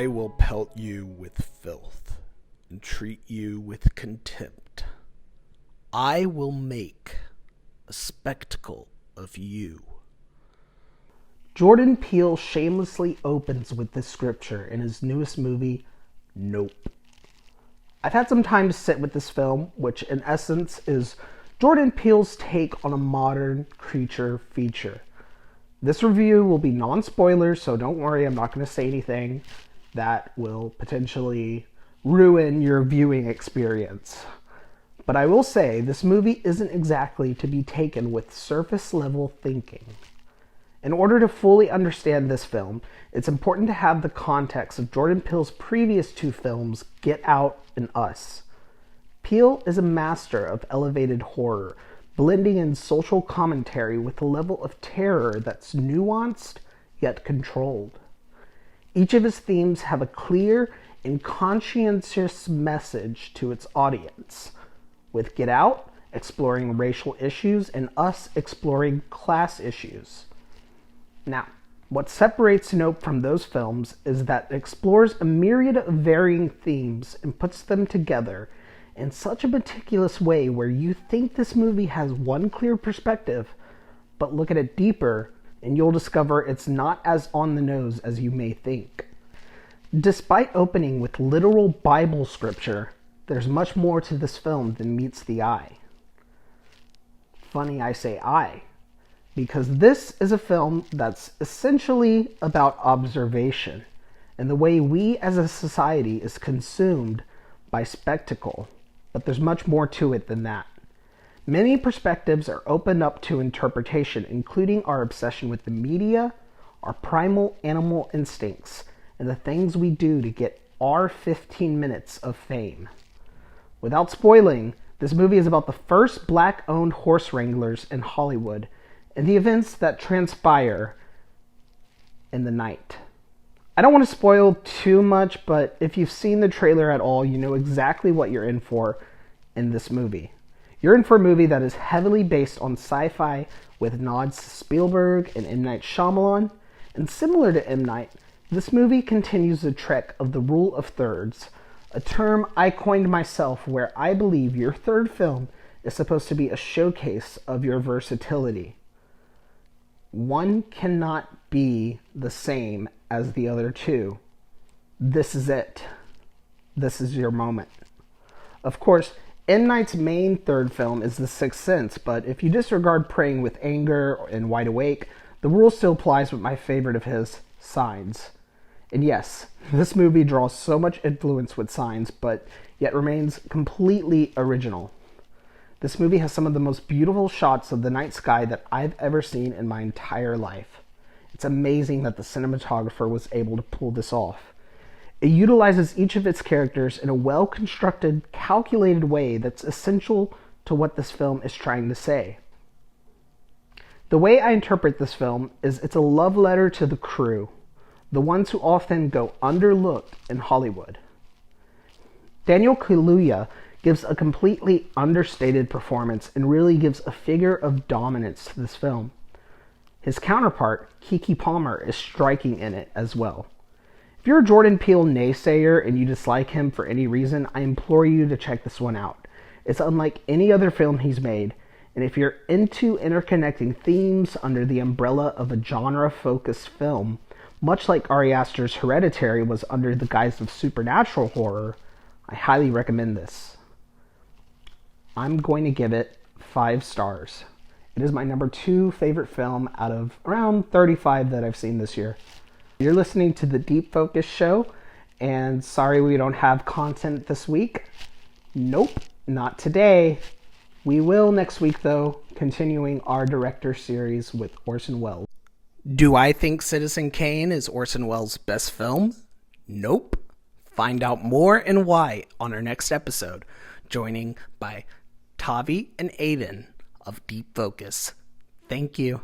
I will pelt you with filth and treat you with contempt. I will make a spectacle of you. Jordan Peele shamelessly opens with this scripture in his newest movie, Nope. I've had some time to sit with this film, which in essence is Jordan Peele's take on a modern creature feature. This review will be non-spoilers, so don't worry, I'm not going to say anything that will potentially ruin your viewing experience. But I will say, this movie isn't exactly to be taken with surface-level thinking. In order to fully understand this film, it's important to have the context of Jordan Peele's previous two films, Get Out and Us. Peele is a master of elevated horror, blending in social commentary with a level of terror that's nuanced yet controlled. Each of his themes have a clear and conscientious message to its audience, with Get Out exploring racial issues and Us exploring class issues. Now, what separates Nope from those films is that it explores a myriad of varying themes and puts them together in such a meticulous way where you think this movie has one clear perspective, but look at it deeper and you'll discover it's not as on the nose as you may think. Despite opening with literal Bible scripture, there's much more to this film than meets the eye. Funny I say I, because this is a film that's essentially about observation and the way we as a society is consumed by spectacle. But there's much more to it than that. Many perspectives are opened up to interpretation, including our obsession with the media, our primal animal instincts, and the things we do to get our 15 minutes of fame. Without spoiling, this movie is about the first black-owned horse wranglers in Hollywood and the events that transpire in the night. I don't want to spoil too much, but if you've seen the trailer at all, you know exactly what you're in for in this movie. You're in for a movie that is heavily based on sci-fi with nods to Spielberg and M. Night Shyamalan, and similar to M. Night, this movie continues the trek of the rule of thirds, a term I coined myself where I believe your third film is supposed to be a showcase of your versatility. One cannot be the same as the other two. This is it. This is your moment. Of course, M. Night's main third film is The Sixth Sense, but if you disregard Praying with Anger and Wide Awake, the rule still applies with my favorite of his, Signs. And yes, this movie draws so much influence with Signs, but yet remains completely original. This movie has some of the most beautiful shots of the night sky that I've ever seen in my entire life. It's amazing that the cinematographer was able to pull this off. It utilizes each of its characters in a well-constructed, calculated way that's essential to what this film is trying to say. The way I interpret this film is it's a love letter to the crew, the ones who often go underlooked in Hollywood. Daniel Kaluuya gives a completely understated performance and really gives a figure of dominance to this film. His counterpart, Keke Palmer, is striking in it as well. If you're a Jordan Peele naysayer and you dislike him for any reason, I implore you to check this one out. It's unlike any other film he's made, and if you're into interconnecting themes under the umbrella of a genre-focused film, much like Ari Aster's Hereditary was under the guise of supernatural horror, I highly recommend this. I'm going to give it 5 stars. It is my number 2 favorite film out of around 35 that I've seen this year. You're listening to the Deep Focus Show, and sorry we don't have content this week. Nope, not today. We will next week, though, continuing our director series with Orson Welles. Do I think Citizen Kane is Orson Welles' best film? Nope. Find out more and why on our next episode, joining by Tavi and Aiden of Deep Focus. Thank you.